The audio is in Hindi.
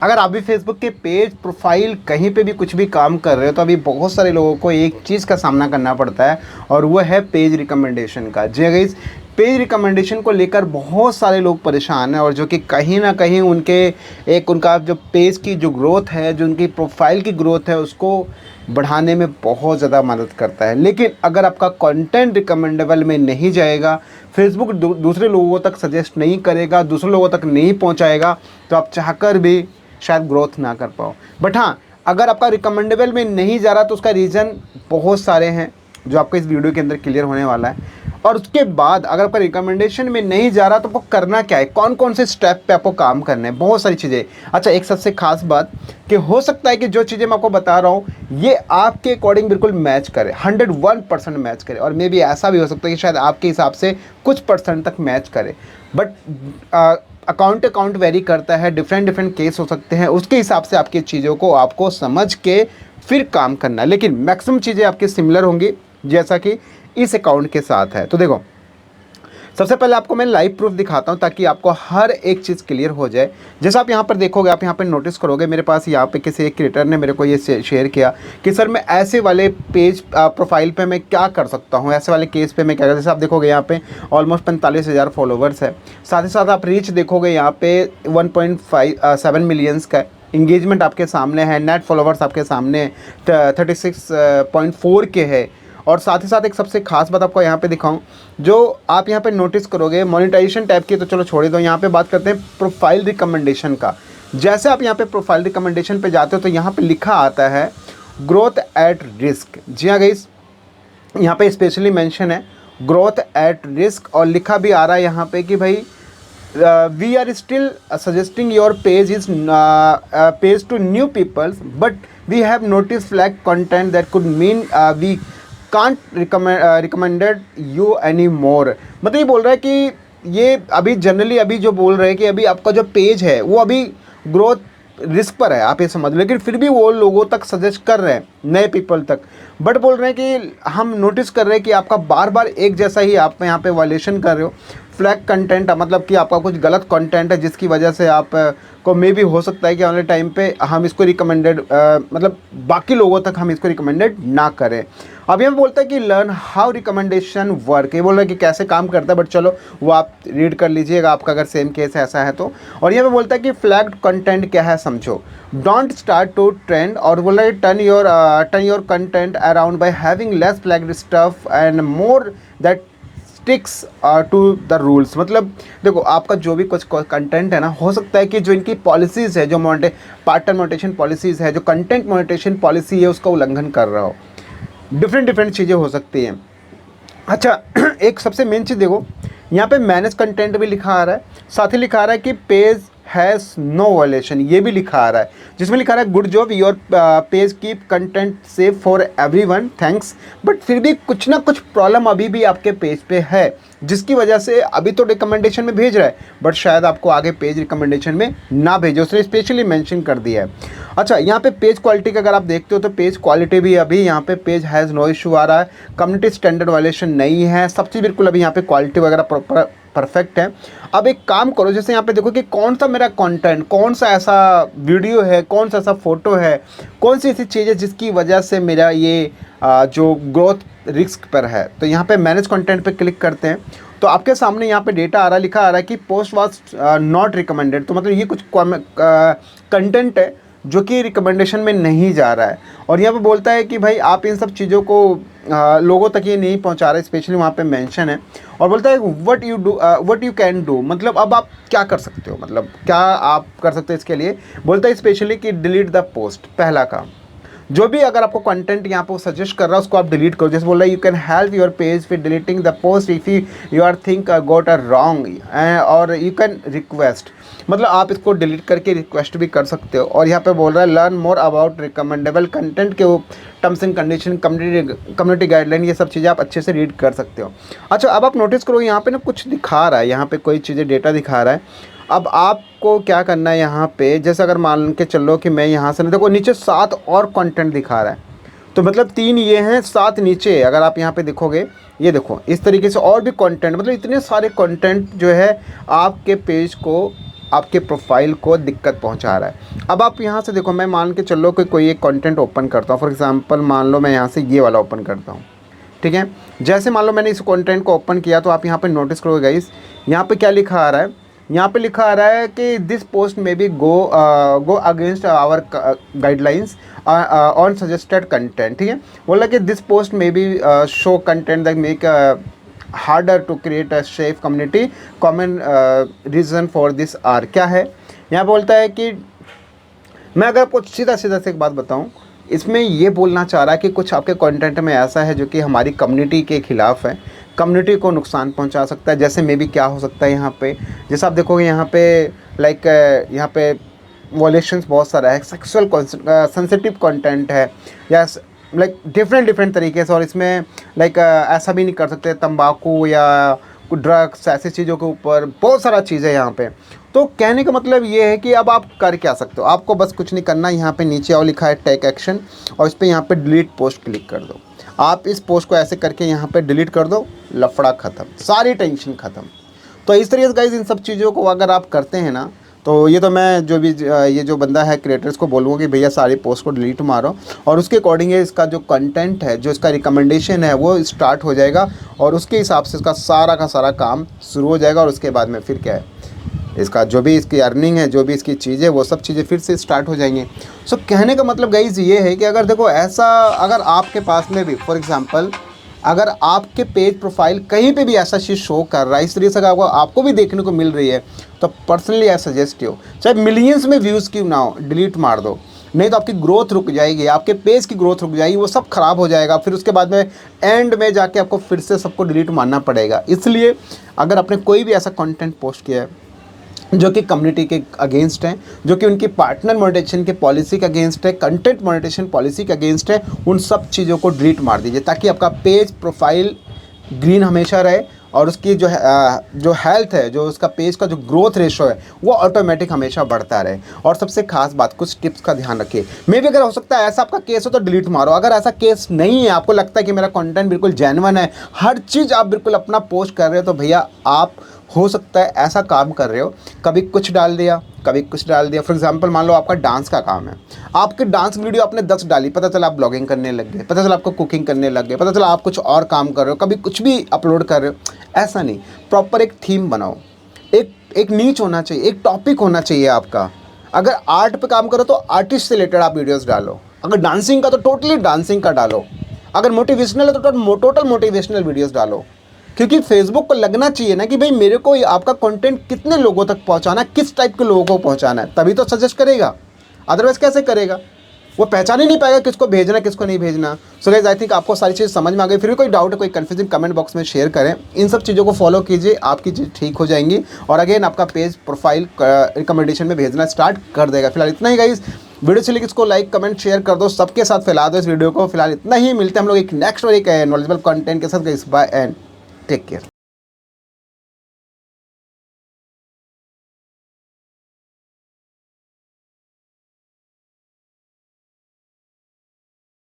अगर आप भी फेसबुक के पेज प्रोफाइल कहीं पे भी कुछ भी काम कर रहे हो तो अभी बहुत सारे लोगों को एक चीज़ का सामना करना पड़ता है और वो है पेज रिकमेंडेशन का। जी गाइस, पेज रिकमेंडेशन को लेकर बहुत सारे लोग परेशान हैं और जो कि कहीं ना कहीं उनका जो पेज की जो ग्रोथ है, जो उनकी प्रोफाइल की ग्रोथ है, उसको बढ़ाने में बहुत ज़्यादा मदद करता है। लेकिन अगर आपका कंटेंट रिकमेंडेबल में नहीं जाएगा, फेसबुक दूसरे लोगों तक सजेस्ट नहीं करेगा, दूसरे लोगों तक नहीं पहुंचाएगा, तो आप चाहकर भी शायद ग्रोथ ना कर पाओ। बट हाँ, अगर आपका रिकमेंडेबल में नहीं जा रहा तो उसका रीज़न बहुत सारे हैं जो आपको इस वीडियो के अंदर क्लियर होने वाला है। और उसके बाद अगर आपका रिकमेंडेशन में नहीं जा रहा तो आपको करना क्या है, कौन कौन से स्टेप पे आपको काम करना है, बहुत सारी चीज़ें। अच्छा, एक सबसे खास बात कि हो सकता है कि जो चीज़ें मैं आपको बता रहा हूँ ये आपके अकॉर्डिंग बिल्कुल मैच करे, 101% मैच करे, और मे बी ऐसा भी हो सकता है कि शायद आपके हिसाब से कुछ परसेंट तक मैच करे। बट अकाउंट अकाउंट वेरी करता है, डिफरेंट डिफरेंट केस हो सकते हैं, उसके हिसाब से आपकी चीज़ों को आपको समझ के फिर काम करना है। लेकिन मैक्सिमम चीज़ें आपकी सिमिलर होंगी जैसा कि इस अकाउंट के साथ है। तो देखो, सबसे पहले आपको मैं लाइव प्रूफ दिखाता हूं ताकि आपको हर एक चीज़ क्लियर हो जाए। जैसा आप यहाँ पर देखोगे, आप यहाँ पर नोटिस करोगे, मेरे पास यहाँ पे किसी एक क्रिएटर ने मेरे को ये शेयर किया कि सर मैं ऐसे वाले पेज प्रोफाइल पे मैं क्या कर सकता हूँ, ऐसे वाले केस पे मैं क्या कर। जैसे आप देखोगे यहाँ पे ऑलमोस्ट 45,000 फॉलोवर्स है, साथ ही साथ आप रीच देखोगे यहाँ पे 1.7 मिलियंस का इंगेजमेंट आपके सामने है, नेट फॉलोवर्स आपके सामने 36.4 के है। और साथ ही साथ एक सबसे खास बात आपको यहाँ पे दिखाऊं, जो आप यहाँ पे नोटिस करोगे मोनेटाइजेशन टैब की, तो चलो छोड़ दो, यहाँ पे बात करते हैं प्रोफाइल रिकमेंडेशन का। जैसे आप यहाँ पे प्रोफाइल रिकमेंडेशन पे जाते हो तो यहाँ पे लिखा आता है ग्रोथ एट रिस्क। जी हाँ गाइस, यहाँ पे स्पेशली मेंशन है ग्रोथ एट रिस्क, और लिखा भी आ रहा है यहाँ पे कि भाई we are still suggesting your page is page to new people, but we have noticed flag content that could mean we can't recommended you anymore। मतलब ये बोल रहा है कि ये अभी जनरली अभी जो बोल रहे हैं कि अभी आपका जो पेज है वो अभी ग्रोथ रिस्क पर है, आप ये समझ लो। लेकिन फिर भी वो लोगों तक सजेस्ट कर रहे हैं, नए पीपल तक। बट बोल रहे हैं कि हम नोटिस कर रहे हैं कि आपका बार बार एक जैसा ही आप यहाँ पे वायलेशन कर रहे हो, फ्लैग कंटेंट, मतलब कि आपका कुछ गलत कंटेंट है जिसकी वजह से आप को मे भी हो सकता है कि आने टाइम पे हम इसको रिकमेंडेड मतलब बाकी लोगों तक हम इसको रिकमेंडेड ना करें। अब ये बोलता है कि लर्न हाउ रिकमेंडेशन वर्क, ये बोल रहा है कि कैसे काम करता है, बट चलो वो आप रीड कर लीजिएगा आपका अगर सेम केस ऐसा है तो। और ये बोलता है कि फ्लैग्ड कंटेंट क्या है समझो, डोंट स्टार्ट टू ट्रेंड, और बोल रहा है turn your content around by having less flagged stuff and more that sticks to the rules. मतलब देखो, आपका जो भी कुछ कंटेंट है ना, हो सकता है कि जो इनकी पॉलिसीज़ है, जो पार्टनर मोनेटाइजेशन पॉलिसीज़ है, जो कंटेंट मोनेटाइजेशन पॉलिसी है, उसका उल्लंघन कर रहा हो। डिफरेंट चीज़ें हो सकती हैं। अच्छा, एक सबसे मेन चीज़ देखो, यहाँ पे मैनेज कंटेंट भी लिखा आ रहा है, साथ ही लिखा आ रहा है कि पेज हैज़ नो वायलेशन, ये भी लिखा आ रहा है, जिसमें लिखा रहा है good job your page keep content safe for everyone thanks. But फिर भी कुछ ना कुछ प्रॉब्लम अभी भी आपके पेज पे है, जिसकी वजह से अभी तो रिकमेंडेशन में भेज रहा है बट शायद आपको आगे पेज रिकमेंडेशन में ना भेजे, उसने स्पेशली मेंशन कर दिया है। अच्छा, यहाँ पे पेज क्वालिटी का अगर आप देखते हो तो पेज क्वालिटी भी अभी यहाँ पे पेज हैज़ नो इशू आ रहा है, कम्युनिटी स्टैंडर्ड वायलेशन नहीं है, सब चीज़ बिल्कुल अभी यहाँ पे क्वालिटी वगैरह प्रॉपर परफेक्ट है। अब एक काम करो, जैसे यहाँ पे देखो कि कौन सा मेरा कंटेंट, कौन सा ऐसा वीडियो है, कौन सा ऐसा फोटो है, कौन सी ऐसी चीज़ है जिसकी वजह से मेरा ये जो ग्रोथ रिस्क पर है। तो यहाँ पे मैनेज कंटेंट पे क्लिक करते हैं तो आपके सामने यहाँ पे डेटा आ रहा है, लिखा आ रहा है कि पोस्ट वाज नॉट रिकमेंडेड। तो मतलब ये कुछ कंटेंट है जो कि रिकमेंडेशन में नहीं जा रहा है, और यहाँ पे बोलता है कि भाई आप इन सब चीज़ों को लोगों तक ये नहीं पहुँचा रहे, स्पेशली वहाँ पे मेंशन है। और बोलता है व्हाट यू कैन डू, मतलब अब आप क्या कर सकते हो, मतलब क्या आप कर सकते हो इसके लिए। बोलता है स्पेशली कि डिलीट द पोस्ट, पहला काम, जो भी अगर आपको कंटेंट यहाँ पे सजेस्ट कर रहा है उसको आप डिलीट करो। जैसे बोल रहा है you can help your page with deleting the post if you are think got a wrong, और यू कैन रिक्वेस्ट, मतलब आप इसको डिलीट करके रिक्वेस्ट भी कर सकते हो। और यहाँ पे बोल रहा है learn more about recommendable content के terms and condition, community guideline, ये सब चीज़ें आप अच्छे से रीड कर सकते हो। अच्छा, अब आप नोटिस करो यहाँ पे ना कुछ दिखा रहा है, यहाँ पे कोई चीज़ें डेटा दिखा रहा है। अब आपको क्या करना है यहाँ पे, जैसे अगर मान के चलो कि मैं यहाँ से ना, देखो नीचे 7 और कंटेंट दिखा रहा है, तो मतलब 3 ये हैं, 7 नीचे अगर आप यहाँ पे देखोगे, ये देखो इस तरीके से और भी कंटेंट, मतलब इतने सारे कंटेंट जो है आपके पेज को आपके प्रोफाइल को दिक्कत पहुंचा रहा है। अब आप यहाँ से देखो, मैं मान के चलो कि कोई एक कंटेंट ओपन करता हूँ, फॉर एग्जांपल मान लो मैं यहाँ से ये वाला ओपन करता हूँ, ठीक है। जैसे मान लो मैंने इस कंटेंट को ओपन किया तो आप यहाँ पे नोटिस करोगे गाइस, यहाँ पे क्या लिखा आ रहा है, यहाँ पे लिखा आ रहा है कि this post may be go against our guidelines on suggested content, ठीक है। बोला कि this post may be show content that make harder to create a safe community, common reason for this are क्या है। यहाँ बोलता है कि मैं अगर आपको सीधा सीधा से एक बात बताऊँ, इसमें ये बोलना चाह रहा है कि कुछ आपके कंटेंट में ऐसा है जो कि हमारी कम्युनिटी के खिलाफ है, कम्युनिटी को नुकसान पहुंचा सकता है। जैसे मे बी क्या हो सकता है यहाँ पे, जैसे आप देखोगे यहाँ पे लाइक यहाँ पे वॉलेशंस बहुत सारा है, सेक्सुअल सेंसिटिव कंटेंट है, या लाइक डिफरेंट तरीके से। और इसमें लाइक ऐसा भी नहीं कर सकते, तंबाकू या कुछ ड्रग्स ऐसी चीज़ों के ऊपर बहुत सारा चीज़ है यहाँ पे। तो कहने का मतलब ये है कि अब आप कर क्या सकते हो, आपको बस कुछ नहीं करना, यहाँ पे नीचे और लिखा है टेक एक्शन, और इस पर यहाँ पे डिलीट पोस्ट क्लिक कर दो। आप इस पोस्ट को ऐसे करके यहाँ पे डिलीट कर दो, लफड़ा ख़त्म, सारी टेंशन ख़त्म। तो इस तरीके से गाइस इन सब चीज़ों को अगर आप करते हैं ना, तो ये तो मैं जो भी ये जो बंदा है क्रिएटर्स को बोलूँगा कि भैया सारी पोस्ट को डिलीट मारो, और उसके अकॉर्डिंग इसका जो कंटेंट है, जो इसका रिकमेंडेशन है वो स्टार्ट हो जाएगा, और उसके हिसाब से इसका सारा का सारा काम शुरू हो जाएगा। और उसके बाद में फिर क्या है, इसका जो भी इसकी अर्निंग है, जो भी इसकी चीज़ें, वो सब चीज़ें फिर से स्टार्ट हो जाएंगी। सो कहने का मतलब गाइस ये है कि अगर देखो ऐसा, अगर आपके पास में भी फॉर एग्जांपल अगर आपके पेज प्रोफाइल कहीं पे भी ऐसा चीज़ शो कर रहा है, इस तरीके से आपको भी देखने को मिल रही है, तो पर्सनली आई सजेस्ट यू, चाहे मिलियंस में व्यूज़ क्यों ना हो, डिलीट मार दो। नहीं तो आपकी ग्रोथ रुक जाएगी, आपके पेज की ग्रोथ रुक जाएगी, वो सब ख़राब हो जाएगा। फिर उसके बाद में एंड में जाके आपको फिर से सबको डिलीट मारना पड़ेगा। इसलिए अगर आपने कोई भी ऐसा कंटेंट पोस्ट किया है जो कि कम्युनिटी के अगेंस्ट है, जो कि उनकी पार्टनर मोनेटाइजेशन के पॉलिसी के अगेंस्ट है, कंटेंट मोनेटाइजेशन पॉलिसी के अगेंस्ट है, उन सब चीज़ों को डिलीट मार दीजिए, ताकि आपका पेज प्रोफाइल ग्रीन हमेशा रहे, और उसकी जो हेल्थ है, जो उसका पेज का जो ग्रोथ रेशो है, वो ऑटोमेटिक हमेशा बढ़ता रहे। और सबसे खास बात, कुछ टिप्स का ध्यान रखिए। मे भी अगर हो सकता है ऐसा आपका केस हो तो डिलीट मारो। अगर ऐसा केस नहीं है, आपको लगता है कि मेरा कंटेंट बिल्कुल जेन्युइन है, हर चीज़ आप बिल्कुल अपना पोस्ट कर रहे हो, तो भैया आप हो सकता है ऐसा काम कर रहे हो, कभी कुछ डाल दिया, कभी कुछ डाल दिया। फॉर एग्जांपल मान लो आपका डांस का काम है, आपके डांस वीडियो आपने 10 डाली, पता चला आप ब्लॉगिंग करने लग गए, पता चला आपको कुकिंग करने लग गए, पता चला आप कुछ और काम कर रहे हो, कभी कुछ भी अपलोड कर रहे हो। ऐसा नहीं, प्रॉपर एक थीम बनाओ, एक नीच होना चाहिए, एक टॉपिक होना चाहिए आपका। अगर आर्ट पे काम करो तो आर्टिस्ट से रिलेटेड आप वीडियोज़ डालो, अगर डांसिंग का तो टोटली डांसिंग का डालो, अगर मोटिवेशनल है तो टोटल मोटिवेशनल वीडियोज़ डालो। क्योंकि फेसबुक को लगना चाहिए ना कि भाई मेरे को आपका कंटेंट कितने लोगों तक पहुंचाना है, किस टाइप के लोगों को पहुंचाना है, तभी तो सजेस्ट करेगा, अदरवाइज कैसे करेगा, वो पहचान ही नहीं पाएगा किसको भेजना किसको नहीं भेजना। सो गाइस आई थिंक आपको सारी चीज़ समझ में आ गई। फिर भी कोई डाउट है, कोई कन्फ्यूजन, कमेंट बॉक्स में शेयर करें। इन सब चीज़ों को फॉलो कीजिए, आपकी चीज़ ठीक हो जाएंगी, और अगेन आपका पेज प्रोफाइल रिकमेंडेशन में भेजना स्टार्ट कर देगा। फिलहाल इतना ही गाइस, वीडियो चलिए इसको लाइक कमेंट शेयर कर दो, सबके साथ फैला दो इस वीडियो को। फिलहाल इतना ही, मिलते हैं हम लोग एक नेक्स्ट और एक नॉलेजेबल कंटेंट के साथ। Guys bye and take care.